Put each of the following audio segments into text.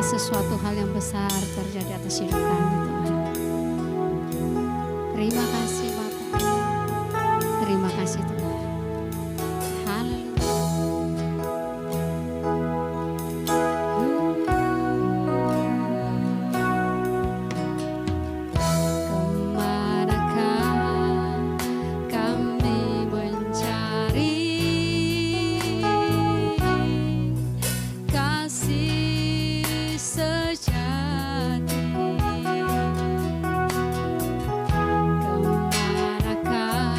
sesuatu hal yang besar terjadi atas hidup kami Tuhan. Terima kasih Bapak. Terima kasih Tuhan. Kemanakah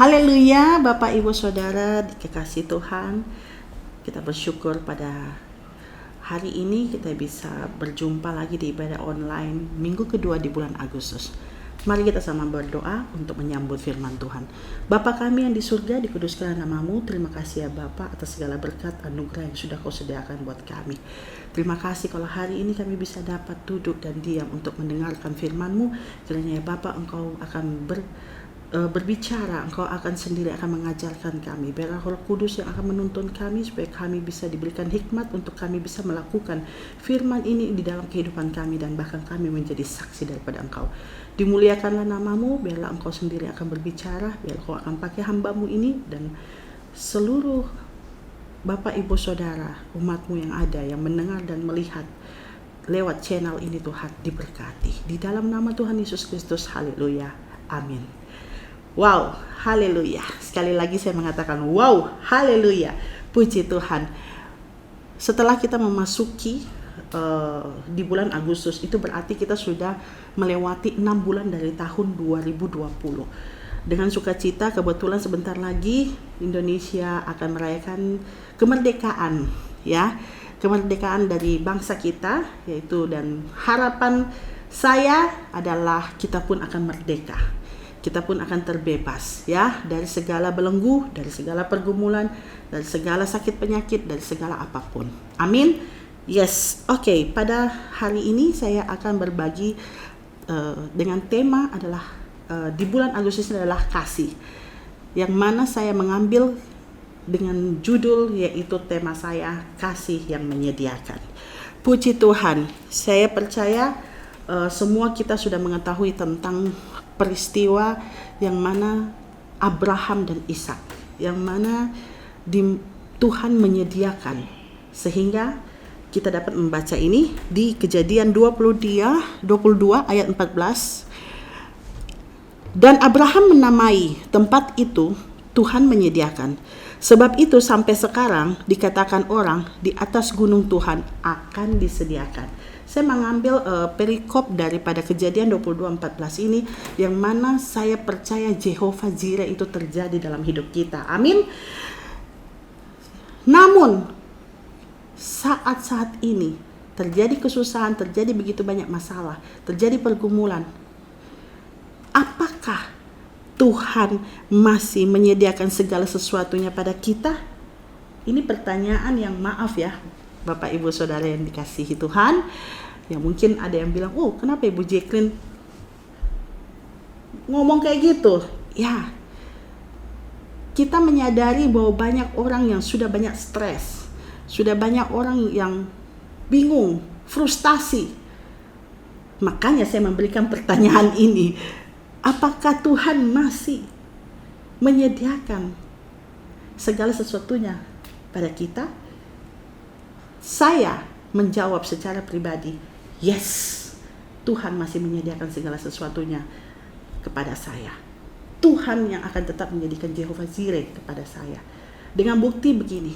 Haleluya, Bapak Ibu Saudara dikasihi Tuhan. Kita bersyukur pada hari ini kita bisa berjumpa lagi di ibadah online minggu kedua di bulan Agustus. Mari kita sama berdoa untuk menyambut firman Tuhan. Bapa kami yang di surga, dikuduskanlah namamu. Terima kasih ya Bapa atas segala berkat anugerah yang sudah kau sediakan buat kami. Terima kasih kalau hari ini kami bisa dapat duduk dan diam untuk mendengarkan firman-Mu. Kiranya ya Bapa engkau akan berbicara, engkau akan sendiri akan mengajarkan kami. Biarlah Roh Kudus yang akan menuntun kami supaya kami bisa diberikan hikmat untuk kami bisa melakukan firman ini di dalam kehidupan kami dan bahkan kami menjadi saksi daripada engkau. Dimuliakanlah namamu, biarlah engkau sendiri akan berbicara, biar engkau akan pakai hamba-Mu ini dan seluruh Bapak Ibu Saudara umat-Mu yang ada yang mendengar dan melihat lewat channel ini Tuhan diberkati. Di dalam nama Tuhan Yesus Kristus, haleluya, amin. Wow, haleluya. Sekali lagi saya mengatakan wow, haleluya. Puji Tuhan. Setelah kita memasuki di bulan Agustus, itu berarti kita sudah melewati 6 bulan dari tahun 2020. Dengan sukacita, kebetulan sebentar lagi Indonesia akan merayakan kemerdekaan, ya. Kemerdekaan dari bangsa kita, yaitu, dan harapan saya adalah kita pun akan merdeka. Kita pun akan terbebas ya dari segala belenggu, dari segala pergumulan, dari segala sakit penyakit, dari segala apapun. Amin. Yes. Oke, pada hari ini saya akan berbagi dengan tema adalah di bulan Agustus adalah kasih. Yang mana saya mengambil dengan judul yaitu tema saya kasih yang menyediakan. Puji Tuhan. Saya percaya semua kita sudah mengetahui tentang peristiwa yang mana Abraham dan Ishak, yang mana Tuhan menyediakan sehingga kita dapat membaca ini di Kejadian 22 ayat 14. Dan Abraham menamai tempat itu Tuhan menyediakan. Sebab itu sampai sekarang dikatakan orang di atas gunung Tuhan akan disediakan. Saya mengambil perikop daripada Kejadian 22:14 ini yang mana saya percaya Jehovah Jireh itu terjadi dalam hidup kita. Amin. Namun saat-saat ini terjadi kesusahan, terjadi begitu banyak masalah, terjadi pergumulan. Apakah Tuhan masih menyediakan segala sesuatunya pada kita? Ini pertanyaan yang maaf ya Bapak Ibu Saudara yang dikasihi Tuhan. Ya mungkin ada yang bilang, oh kenapa Ibu Jacqueline ngomong kayak gitu? Ya, kita menyadari bahwa banyak orang yang sudah banyak stres, sudah banyak orang yang bingung, frustasi. Makanya saya memberikan pertanyaan ini, apakah Tuhan masih menyediakan segala sesuatunya pada kita? Saya menjawab secara pribadi, yes, Tuhan masih menyediakan segala sesuatunya kepada saya. Tuhan yang akan tetap menjadikan Jehovah Jireh kepada saya. Dengan bukti begini,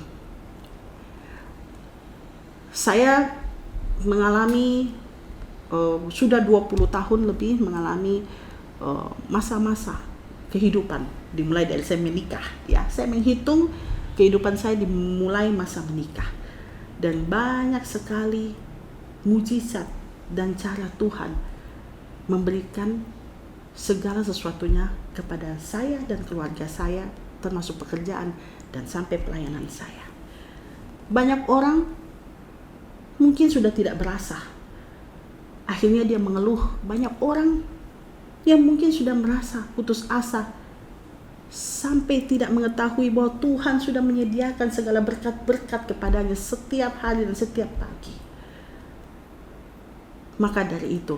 saya mengalami sudah 20 tahun lebih mengalami masa-masa kehidupan, dimulai dari saya menikah. Ya, saya menghitung kehidupan saya dimulai masa menikah. Dan banyak sekali mujizat dan cara Tuhan memberikan segala sesuatunya kepada saya dan keluarga saya, termasuk pekerjaan dan sampai pelayanan saya. Banyak orang mungkin sudah tidak berasa. Akhirnya dia mengeluh. Banyak orang yang mungkin sudah merasa putus asa, sampai tidak mengetahui bahwa Tuhan sudah menyediakan segala berkat-berkat kepadanya setiap hari dan setiap pagi. Maka dari itu,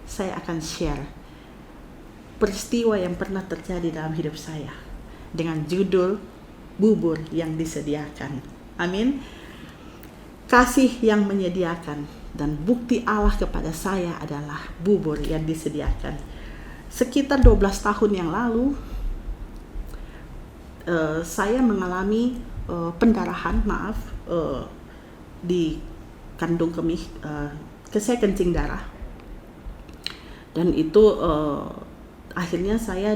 saya akan share peristiwa yang pernah terjadi dalam hidup saya dengan judul bubur yang disediakan. Amin. Kasih yang menyediakan, dan bukti Allah kepada saya adalah bubur yang disediakan. Sekitar 12 tahun yang lalu, saya mengalami pendarahan, di kandung kemih, saya kencing darah, dan itu akhirnya saya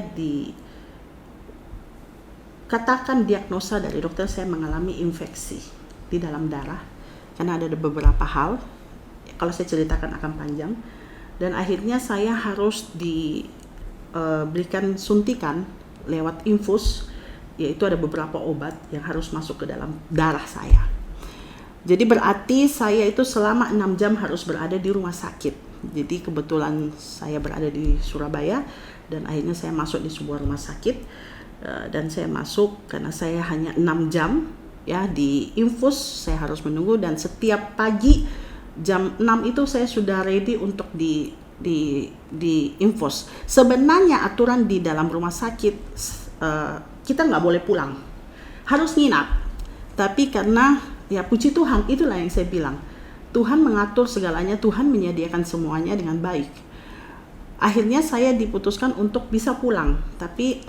katakan diagnosa dari dokter saya mengalami infeksi di dalam darah, karena ada beberapa hal, kalau saya ceritakan akan panjang, dan akhirnya saya harus diberikan suntikan lewat infus, yaitu ada beberapa obat yang harus masuk ke dalam darah saya. Jadi berarti saya itu selama 6 jam harus berada di rumah sakit. Jadi kebetulan saya berada di Surabaya dan akhirnya saya masuk di sebuah rumah sakit, dan saya masuk karena saya hanya 6 jam ya di infus, saya harus menunggu, dan setiap pagi jam 6 itu saya sudah ready untuk di infus. Sebenarnya aturan di dalam rumah sakit, kita nggak boleh pulang, harus nginap. Tapi karena ya puji Tuhan, itulah yang saya bilang, Tuhan mengatur segalanya, Tuhan menyediakan semuanya dengan baik. Akhirnya saya diputuskan untuk bisa pulang, tapi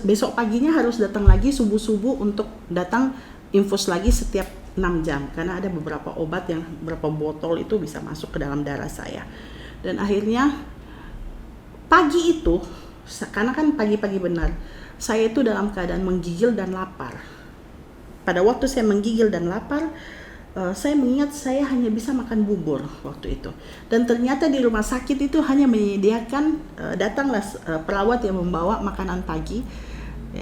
besok paginya harus datang lagi subuh-subuh untuk datang infus lagi setiap 6 jam, karena ada beberapa obat yang beberapa botol itu bisa masuk ke dalam darah saya. Dan akhirnya pagi itu, karena kan pagi-pagi benar, saya itu dalam keadaan menggigil dan lapar. Pada waktu saya menggigil dan lapar, saya mengingat saya hanya bisa makan bubur waktu itu. Dan ternyata di rumah sakit itu hanya menyediakan, datanglah perawat yang membawa makanan pagi,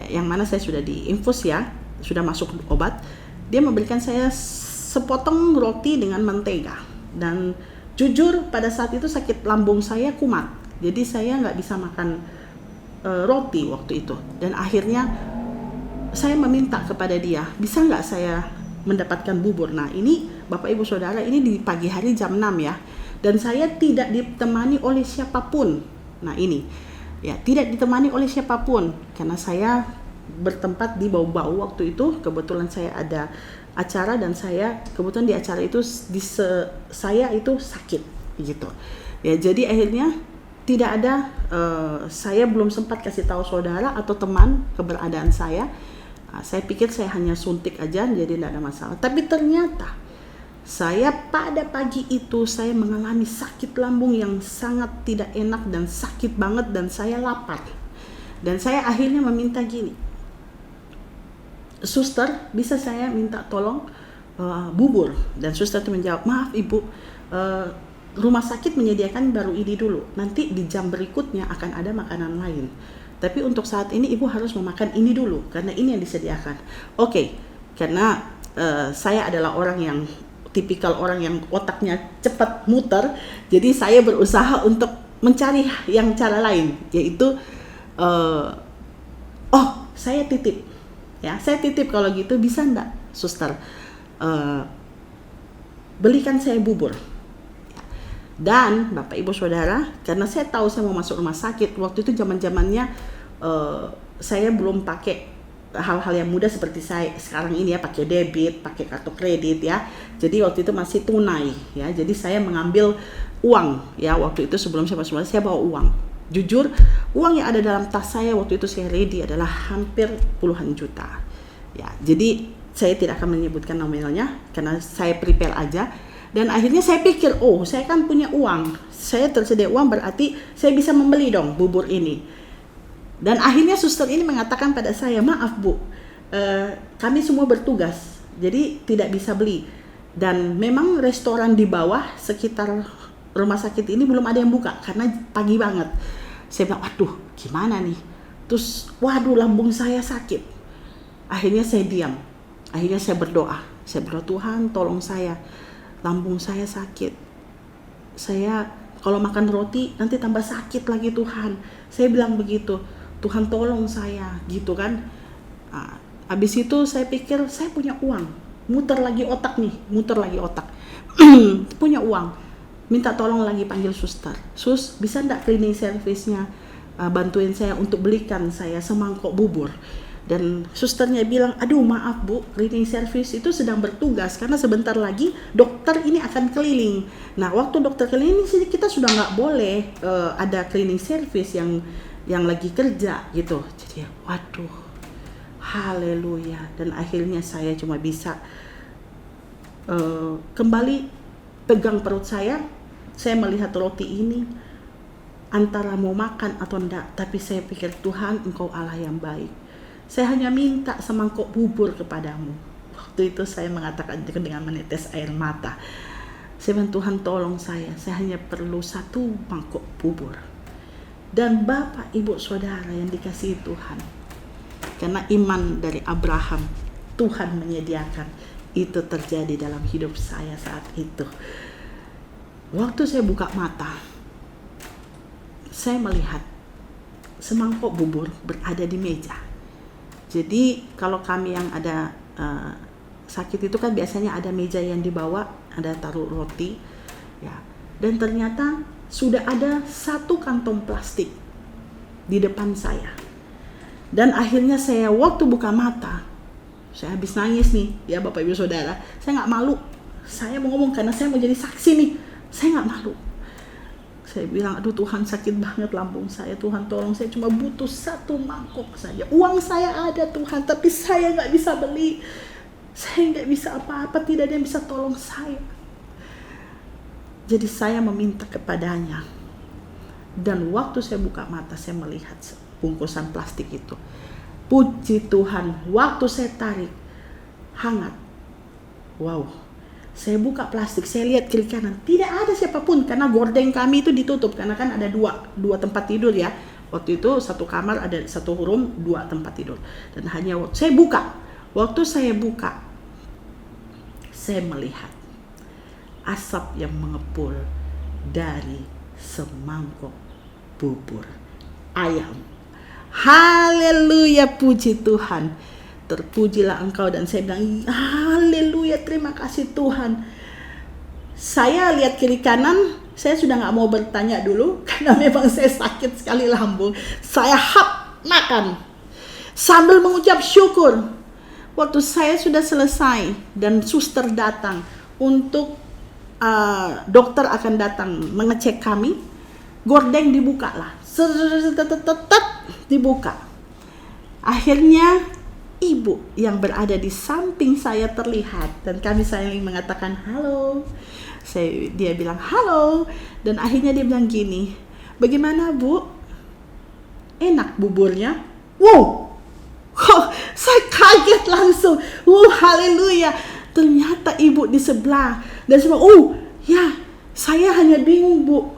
yang mana saya sudah diinfus ya, sudah masuk obat. Dia memberikan saya sepotong roti dengan mentega. Dan jujur pada saat itu sakit lambung saya kumat, jadi saya nggak bisa makan roti waktu itu. Dan akhirnya saya meminta kepada dia, bisa nggak saya mendapatkan bubur. Nah ini Bapak Ibu Saudara, ini di pagi hari jam 6 ya, dan saya tidak ditemani oleh siapapun. Nah ini ya, tidak ditemani oleh siapapun karena saya bertempat di Bau-Bau waktu itu. Kebetulan saya ada acara, dan saya kebetulan di acara itu saya itu sakit gitu ya. Jadi akhirnya tidak ada, saya belum sempat kasih tahu saudara atau teman keberadaan saya. Saya pikir saya hanya suntik aja, jadi tidak ada masalah. Tapi ternyata saya pada pagi itu saya mengalami sakit lambung yang sangat tidak enak dan sakit banget, dan saya lapar. Dan saya akhirnya meminta gini, suster bisa saya minta tolong bubur. Dan suster itu menjawab, maaf ibu, rumah sakit menyediakan baru ini dulu, nanti di jam berikutnya akan ada makanan lain. Tapi untuk saat ini ibu harus memakan ini dulu, karena ini yang disediakan. Oke, karena saya adalah orang yang tipikal orang yang otaknya cepat muter, jadi saya berusaha untuk mencari yang cara lain, yaitu saya titip, ya saya titip, kalau gitu bisa enggak suster belikan saya bubur. Dan Bapak Ibu Saudara, karena saya tahu saya mau masuk rumah sakit, waktu itu zaman-zamannya saya belum pakai hal-hal yang mudah seperti saya sekarang ini ya, pakai debit, pakai kartu kredit ya. Jadi waktu itu masih tunai ya. Jadi saya mengambil uang ya, waktu itu sebelum saya masuk saya bawa uang. Jujur, uang yang ada dalam tas saya waktu itu saya ready adalah hampir puluhan juta. Ya, jadi saya tidak akan menyebutkan nominalnya karena saya prepare aja. Dan akhirnya saya pikir, saya kan punya uang, saya tersedia uang, berarti saya bisa membeli dong bubur ini. Dan akhirnya suster ini mengatakan pada saya, maaf bu, kami semua bertugas, jadi tidak bisa beli. Dan memang restoran di bawah sekitar rumah sakit ini belum ada yang buka, karena pagi banget. Saya bilang, waduh gimana nih. Terus, waduh lambung saya sakit. Akhirnya saya diam, akhirnya saya berdoa, Tuhan tolong saya. Lambung saya sakit, saya kalau makan roti nanti tambah sakit lagi Tuhan. Saya bilang begitu, Tuhan tolong saya gitu kan. Habis itu saya pikir saya punya uang, muter lagi otak, punya uang, minta tolong lagi, panggil suster, sus bisa enggak cleaning service-nya bantuin saya untuk belikan saya semangkok bubur. Dan susternya bilang, aduh maaf bu, cleaning service itu sedang bertugas karena sebentar lagi dokter ini akan keliling. Nah waktu dokter keliling sih kita sudah nggak boleh ada cleaning service yang lagi kerja gitu. Jadi waduh, haleluya. Dan akhirnya saya cuma bisa kembali pegang perut saya melihat roti ini antara mau makan atau enggak, tapi saya pikir Tuhan engkau Allah yang baik. Saya hanya minta semangkok bubur kepadamu. Waktu itu saya mengatakan dengan menetes air mata. Saya bilang, Tuhan tolong saya hanya perlu 1 mangkok bubur. Dan Bapak, Ibu, Saudara yang dikasihi Tuhan, karena iman dari Abraham, Tuhan menyediakan, itu terjadi dalam hidup saya saat itu. Waktu saya buka mata, saya melihat semangkok bubur berada di meja. Jadi kalau kami yang ada sakit itu kan biasanya ada meja yang dibawa, ada taruh roti, ya. Dan ternyata sudah ada 1 kantong plastik di depan saya. Dan akhirnya saya waktu buka mata, saya habis nangis nih, ya Bapak Ibu Saudara. Saya nggak malu. Saya mau ngomong karena saya mau jadi saksi nih. Saya nggak malu. Saya bilang, aduh Tuhan, sakit banget lambung saya. Tuhan tolong, saya cuma butuh 1 mangkok saja. Uang saya ada Tuhan, tapi saya nggak bisa beli. Saya nggak bisa apa-apa, tidak ada yang bisa tolong saya. Jadi saya meminta kepadanya. Dan waktu saya buka mata, saya melihat bungkusan plastik itu. Puji Tuhan, waktu saya tarik, hangat. Wow, saya buka plastik, saya lihat kiri kanan, tidak ada siapapun, karena gorden kami itu ditutup, karena kan ada dua tempat tidur ya. Waktu itu 1 kamar ada 1 room, 2 tempat tidur. Dan hanya saya buka. Waktu saya buka, saya melihat asap yang mengepul dari semangkok bubur ayam. Haleluya, puji Tuhan. Terpujilah Engkau. Dan saya bilang, haleluya, terima kasih Tuhan. Saya lihat kiri kanan, saya sudah gak mau bertanya dulu, karena memang saya sakit sekali lambung. Saya makan sambil mengucap syukur. Waktu saya sudah selesai dan suster datang untuk dokter akan datang mengecek kami, gordeng dibuka lah, dibuka. Akhirnya ibu yang berada di samping saya terlihat dan kami saling mengatakan halo. Dia bilang halo, dan akhirnya dia bilang gini, bagaimana Bu? Enak buburnya? Wow, saya kaget langsung. Haleluya. Ternyata ibu di sebelah. Dan saya bilang, ya, saya hanya bingung Bu.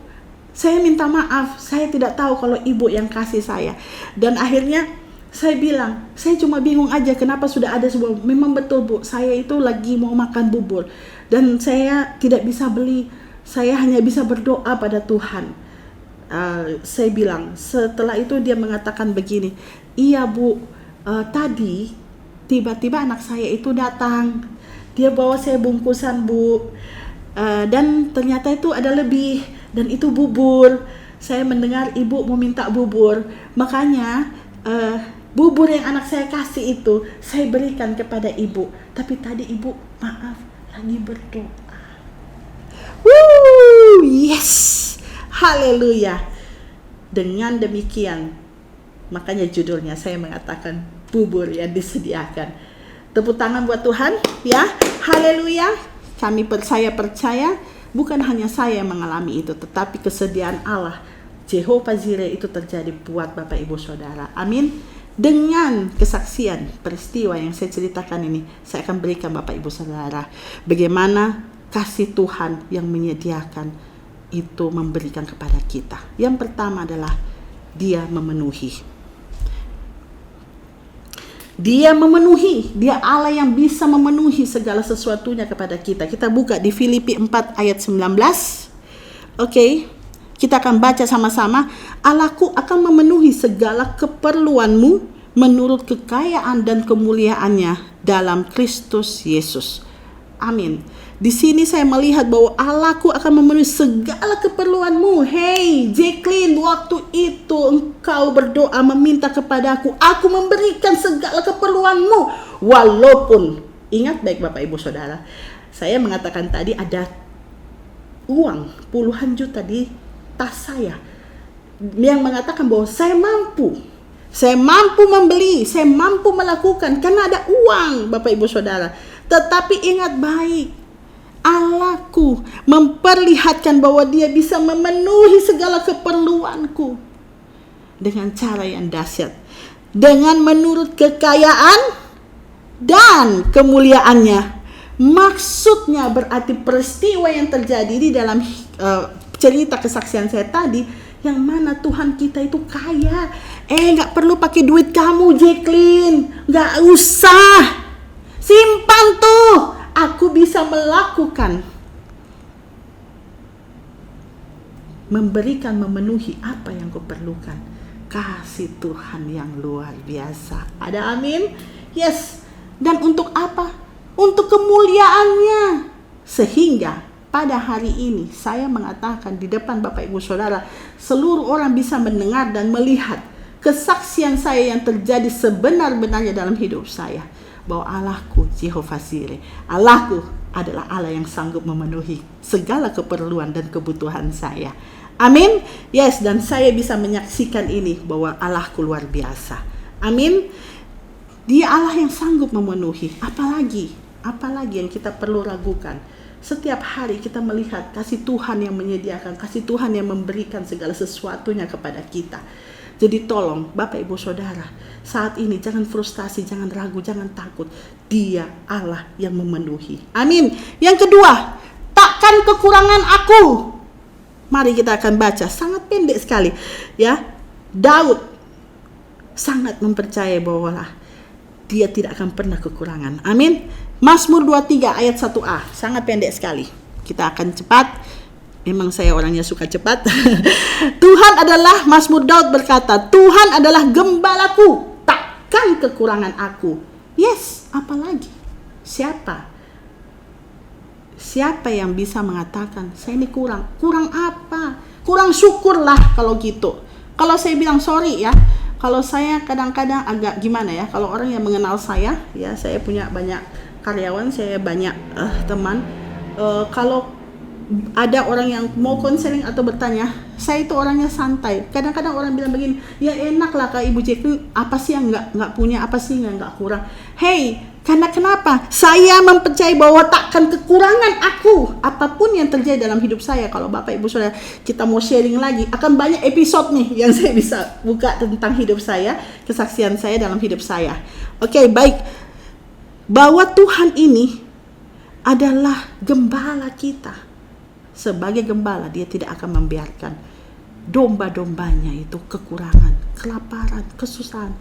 Saya minta maaf, saya tidak tahu kalau ibu yang kasih saya. Dan akhirnya saya bilang, saya cuma bingung aja kenapa sudah ada sebuah. Memang betul Bu, saya itu lagi mau makan bubur. Dan saya tidak bisa beli. Saya hanya bisa berdoa pada Tuhan. Saya bilang, setelah itu dia mengatakan begini, iya Bu, tadi tiba-tiba anak saya itu datang, dia bawa saya bungkusan Bu, dan ternyata itu ada lebih, dan itu bubur. Saya mendengar ibu mau minta bubur, makanya bubur yang anak saya kasih itu saya berikan kepada ibu. Tapi tadi ibu maaf lagi berdoa. Yes, haleluya. Dengan demikian, makanya judulnya saya mengatakan bubur yang disediakan. Tepuk tangan buat Tuhan ya. Haleluya. Saya percaya bukan hanya saya yang mengalami itu, tetapi kesediaan Allah Jehovah Jireh itu terjadi buat Bapak Ibu Saudara. Amin. Dengan kesaksian peristiwa yang saya ceritakan ini, saya akan berikan Bapak Ibu Saudara bagaimana kasih Tuhan yang menyediakan itu memberikan kepada kita. Yang pertama adalah Dia memenuhi. Dia memenuhi. Dia Allah yang bisa memenuhi segala sesuatunya kepada kita. Kita buka di Filipi 4 ayat 19. Oke, kita akan baca sama-sama. Allahku akan memenuhi segala keperluanmu menurut kekayaan dan kemuliaannya dalam Kristus Yesus. Amin. Di sini saya melihat bahwa Allahku akan memenuhi segala keperluanmu. Hey, Jacqueline, waktu itu engkau berdoa meminta kepadaku, aku memberikan segala keperluanmu. Walaupun, ingat baik Bapak Ibu Saudara, saya mengatakan tadi ada uang puluhan juta di tas saya, yang mengatakan bahwa saya mampu membeli, saya mampu melakukan karena ada uang Bapak Ibu Saudara. Tetapi ingat baik, Allahku memperlihatkan bahwa Dia bisa memenuhi segala keperluanku dengan cara yang dahsyat. dengan menurut kekayaan dan kemuliaannya. Maksudnya berarti peristiwa yang terjadi di dalam cerita kesaksian saya tadi, yang mana Tuhan kita itu kaya. Gak perlu pakai duit kamu, Jacqueline, gak usah, simpan tuh. Aku bisa melakukan, memberikan, memenuhi apa yang kuperlukan. Kasih Tuhan yang luar biasa. Ada amin? Yes. Dan untuk apa? Untuk kemuliaannya. Sehingga pada hari ini saya mengatakan di depan Bapak Ibu Saudara, seluruh orang bisa mendengar dan melihat kesaksian saya yang terjadi sebenar-benarnya dalam hidup saya, bahwa Allahku Jehovah Jireh, Allahku adalah Allah yang sanggup memenuhi segala keperluan dan kebutuhan saya. Amin. Yes, dan saya bisa menyaksikan ini bahwa Allahku luar biasa. Amin. Dia Allah yang sanggup memenuhi. Apalagi yang kita perlu ragukan. Setiap hari kita melihat kasih Tuhan yang menyediakan, kasih Tuhan yang memberikan segala sesuatunya kepada kita. Jadi tolong Bapak Ibu Saudara, saat ini jangan frustasi, jangan ragu, jangan takut. Dia Allah yang memenuhi. Amin. Yang kedua, takkan kekurangan aku. Mari kita akan baca, sangat pendek sekali ya. Daud sangat mempercayai bahwa dia tidak akan pernah kekurangan. Amin. Mazmur 23 ayat 1a, sangat pendek sekali. Kita akan cepat. Memang saya orangnya suka cepat. Tuhan adalah, Mazmur Daud berkata, Tuhan adalah gembalaku, takkan kekurangan aku. Yes, apalagi? Siapa yang bisa mengatakan saya ini kurang? Kurang apa? Kurang syukurlah kalau gitu. Kalau saya bilang sorry ya, kalau saya kadang-kadang agak gimana ya, kalau orang yang mengenal saya, ya saya punya banyak karyawan, saya banyak teman. Kalau ada orang yang mau konseling atau bertanya, saya itu orangnya santai. Kadang-kadang orang bilang begini, ya enak lah Kak Ibu Jacqueline, apa sih yang nggak punya, apa sih yang nggak kurang? Hey, karena kenapa? Saya mempercayai bahwa takkan kekurangan aku. Apapun yang terjadi dalam hidup saya, kalau Bapak Ibu Saudara kita mau sharing lagi, akan banyak episode nih yang saya bisa buka tentang hidup saya, kesaksian saya dalam hidup saya. Oke, baik. Bahwa Tuhan ini adalah gembala kita. Sebagai gembala, dia tidak akan membiarkan domba-dombanya itu kekurangan, kelaparan, kesusahan.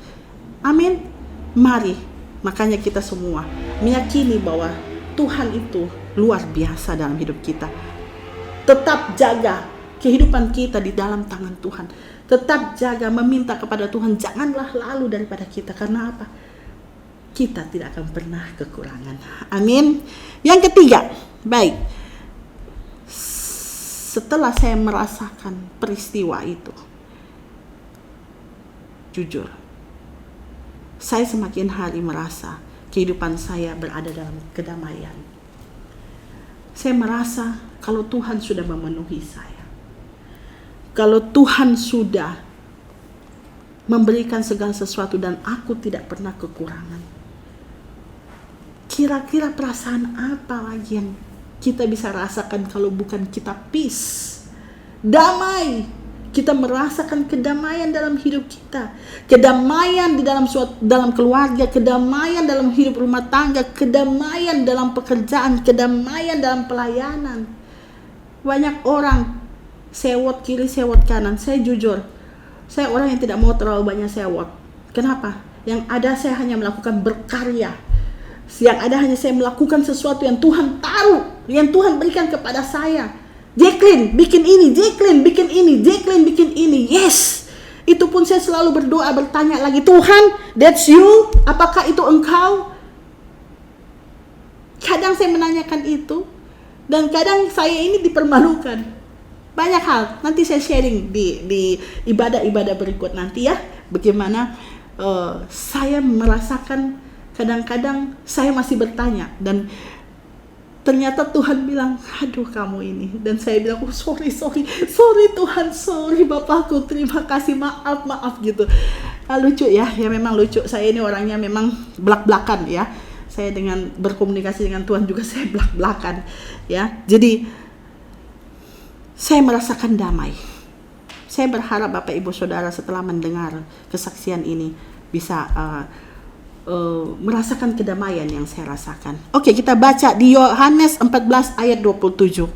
Amin. Mari, makanya kita semua meyakini bahwa Tuhan itu luar biasa dalam hidup kita. Tetap jaga kehidupan kita di dalam tangan Tuhan. Tetap jaga, meminta kepada Tuhan, janganlah lalu daripada kita. Karena apa? Kita tidak akan pernah kekurangan. Amin. Yang ketiga, baik. Setelah saya merasakan peristiwa itu, jujur, saya semakin hari merasa kehidupan saya berada dalam kedamaian. Saya merasa kalau Tuhan sudah memenuhi saya, kalau Tuhan sudah memberikan segala sesuatu dan aku tidak pernah kekurangan. Kira-kira perasaan apa lagi yang kita bisa rasakan kalau bukan kita peace, damai. Kita merasakan kedamaian dalam hidup kita, kedamaian di dalam keluarga, kedamaian dalam hidup rumah tangga, kedamaian dalam pekerjaan, kedamaian dalam pelayanan. Banyak orang sewot kiri, sewot kanan. Saya jujur, saya orang yang tidak mau terlalu banyak sewot. Kenapa? Yang ada saya hanya melakukan berkarya. Yang ada hanya saya melakukan sesuatu yang Tuhan taruh, yang Tuhan berikan kepada saya. Jacqueline bikin ini, Jacqueline bikin ini, Jacqueline bikin ini. Yes. Itu pun saya selalu berdoa, bertanya lagi, Tuhan, that's you? Apakah itu engkau? Kadang saya menanyakan itu, dan kadang saya ini dipermalukan. Banyak hal, nanti saya sharing di ibadah-ibadah berikut nanti ya. Bagaimana saya merasakan, kadang-kadang saya masih bertanya, dan ternyata Tuhan bilang, aduh kamu ini. Dan saya bilang, oh sorry Tuhan, sorry Bapakku, terima kasih, maaf gitu. Lucu ya memang lucu. Saya ini orangnya memang belak-belakan ya. Saya dengan berkomunikasi dengan Tuhan juga saya belak-belakan ya. Jadi saya merasakan damai. Saya berharap Bapak Ibu Saudara setelah mendengar kesaksian ini, bisa merasakan kedamaian yang saya rasakan. Oke, kita baca di Yohanes 14 ayat 27.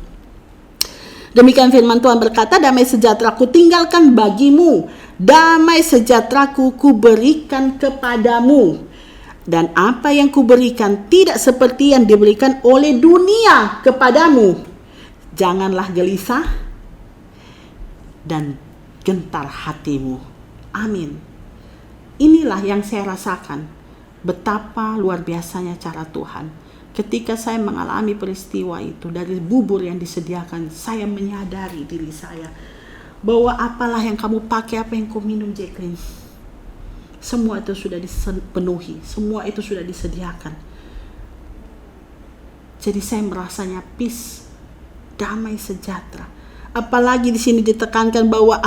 Demikian firman Tuhan berkata, damai sejahtera ku tinggalkan bagimu, damai sejahtera ku berikan kepadamu. Dan apa yang kuberikan tidak seperti yang diberikan oleh dunia kepadamu. Janganlah gelisah dan gentar hatimu. Amin. Inilah yang saya rasakan. Betapa luar biasanya cara Tuhan. Ketika saya mengalami peristiwa itu, dari bubur yang disediakan, saya menyadari diri saya bahwa apalah yang kamu pakai, apa yang kau minum, Jacqueline, semua itu sudah dipenuhi, semua itu sudah disediakan. Jadi saya merasanya peace, damai sejahtera. Apalagi di sini ditekankan bahwa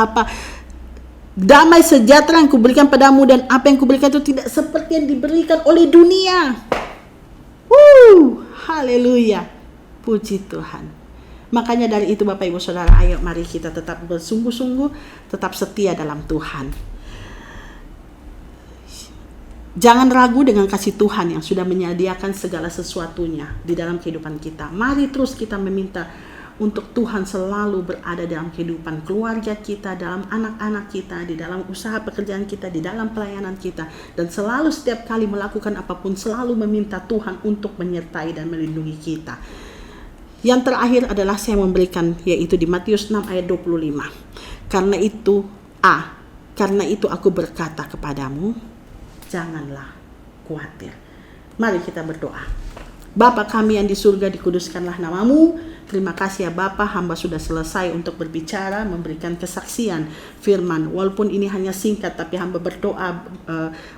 damai sejahtera yang kuberikan padamu dan apa yang kuberikan itu tidak seperti yang diberikan oleh dunia. Haleluya. Puji Tuhan. Makanya dari itu Bapak Ibu Saudara, ayo mari kita tetap bersungguh-sungguh, tetap setia dalam Tuhan. Jangan ragu dengan kasih Tuhan yang sudah menyediakan segala sesuatunya di dalam kehidupan kita. Mari terus kita meminta untuk Tuhan selalu berada dalam kehidupan keluarga kita, dalam anak-anak kita, di dalam usaha pekerjaan kita, di dalam pelayanan kita. Dan selalu setiap kali melakukan apapun, selalu meminta Tuhan untuk menyertai dan melindungi kita. Yang terakhir adalah saya memberikan, yaitu di Matius 6 ayat 25. Karena itu aku berkata kepadamu, janganlah khawatir. Mari kita berdoa. Bapa kami yang di surga, dikuduskanlah namamu. Terima kasih ya Bapa, hamba sudah selesai untuk berbicara, memberikan kesaksian firman. Walaupun ini hanya singkat, tapi hamba berdoa,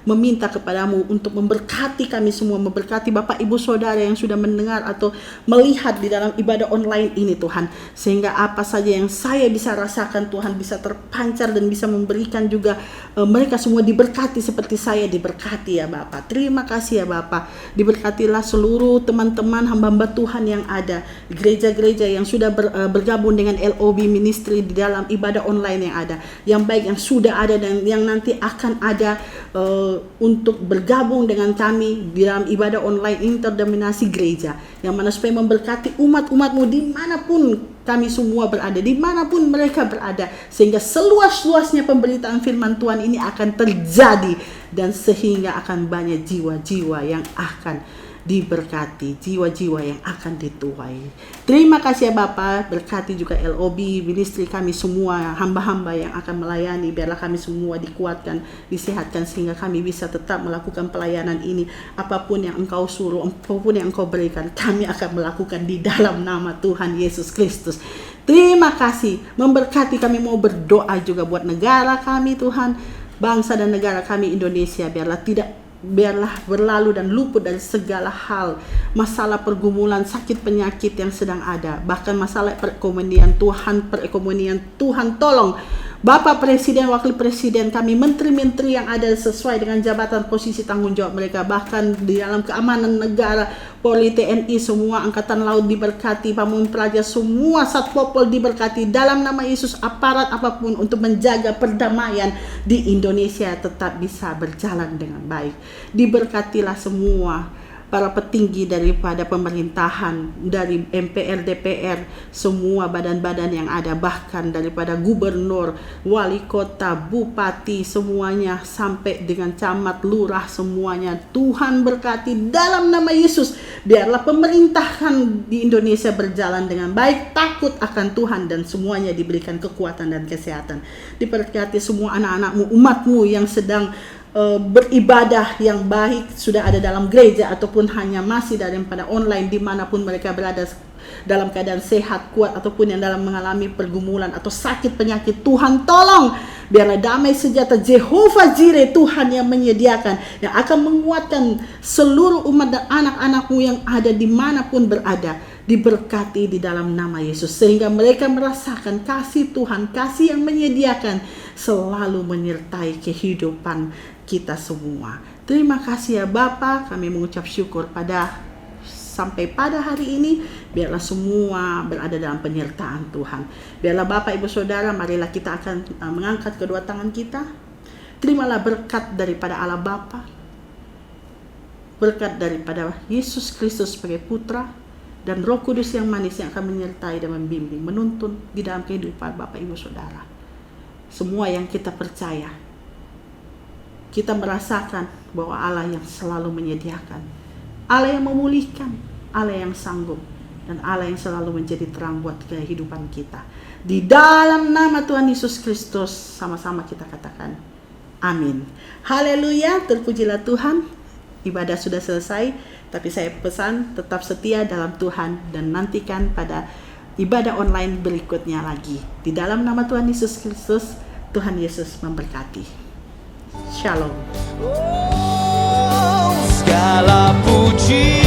meminta kepadamu untuk memberkati kami semua, memberkati Bapak Ibu Saudara yang sudah mendengar atau melihat di dalam ibadah online ini Tuhan. Sehingga apa saja yang saya bisa rasakan Tuhan bisa terpancar dan bisa memberikan juga mereka semua diberkati seperti saya diberkati ya Bapak. Terima kasih ya Bapak. Diberkatilah seluruh teman-teman hamba-hamba Tuhan yang ada, gereja-gereja yang sudah bergabung dengan LOB Ministry di dalam ibadah online yang ada, yang baik yang sudah ada dan yang nanti akan ada untuk bergabung dengan kami di dalam ibadah online interdenominasi gereja, yang mana supaya memberkati umat-umatmu dimanapun kami semua berada, dimanapun mereka berada, sehingga seluas-luasnya pemberitaan firman Tuhan ini akan terjadi dan sehingga akan banyak jiwa-jiwa yang akan diberkati, jiwa-jiwa yang akan dituai. Terima kasih ya Bapak, berkati juga LOB ministry kami semua, hamba-hamba yang akan melayani, biarlah kami semua dikuatkan, disehatkan sehingga kami bisa tetap melakukan pelayanan ini. Apapun yang Engkau suruh, apapun yang Engkau berikan, kami akan melakukan di dalam nama Tuhan Yesus Kristus. Terima kasih, memberkati. Kami mau berdoa juga buat negara kami Tuhan, bangsa dan negara kami Indonesia, biarlah berlalu dan luput dari segala hal, masalah pergumulan, sakit penyakit yang sedang ada, bahkan masalah perekonomian Tuhan tolong Bapak Presiden, Wakil Presiden kami, menteri-menteri yang ada sesuai dengan jabatan posisi tanggung jawab mereka, bahkan di dalam keamanan negara, Polri, TNI, semua Angkatan Laut diberkati, Pamung Praja, semua Satpol diberkati dalam nama Yesus. Aparat apapun untuk menjaga perdamaian di Indonesia tetap bisa berjalan dengan baik. Diberkatilah semua para petinggi daripada pemerintahan, dari MPR, DPR, semua badan-badan yang ada, bahkan daripada gubernur, wali kota, bupati, semuanya sampai dengan camat, lurah, semuanya Tuhan berkati dalam nama Yesus. Biarlah pemerintahan di Indonesia berjalan dengan baik, takut akan Tuhan, dan semuanya diberikan kekuatan dan kesehatan. Diberkati semua anak-anakmu, umatmu yang sedang beribadah yang baik, sudah ada dalam gereja ataupun hanya masih daripada online, dimanapun mereka berada, dalam keadaan sehat, kuat, ataupun yang dalam mengalami pergumulan atau sakit penyakit, Tuhan tolong. Biarlah damai sejahtera Jehovah Jireh, Tuhan yang menyediakan, yang akan menguatkan seluruh umat dan anak-anakmu yang ada dimanapun berada, diberkati di dalam nama Yesus, sehingga mereka merasakan kasih Tuhan, kasih yang menyediakan selalu menyertai kehidupan kita semua. Terima kasih ya Bapa, kami mengucap syukur sampai pada hari ini. Biarlah semua berada dalam penyertaan Tuhan. Biarlah Bapak Ibu Saudara, marilah kita akan mengangkat kedua tangan kita. Terimalah berkat daripada Allah Bapa, berkat daripada Yesus Kristus sebagai Putra, dan Roh Kudus yang manis yang akan menyertai dan membimbing, menuntun di dalam kehidupan Bapak Ibu Saudara. Semua yang kita percaya, kita merasakan bahwa Allah yang selalu menyediakan, Allah yang memulihkan, Allah yang sanggup, dan Allah yang selalu menjadi terang buat kehidupan kita. Di dalam nama Tuhan Yesus Kristus, sama-sama kita katakan amin. Haleluya, terpujilah Tuhan. Ibadah sudah selesai, tapi saya pesan tetap setia dalam Tuhan dan nantikan pada ibadah online berikutnya lagi. Di dalam nama Tuhan Yesus Kristus, Tuhan Yesus memberkati. Shalom. Segala puji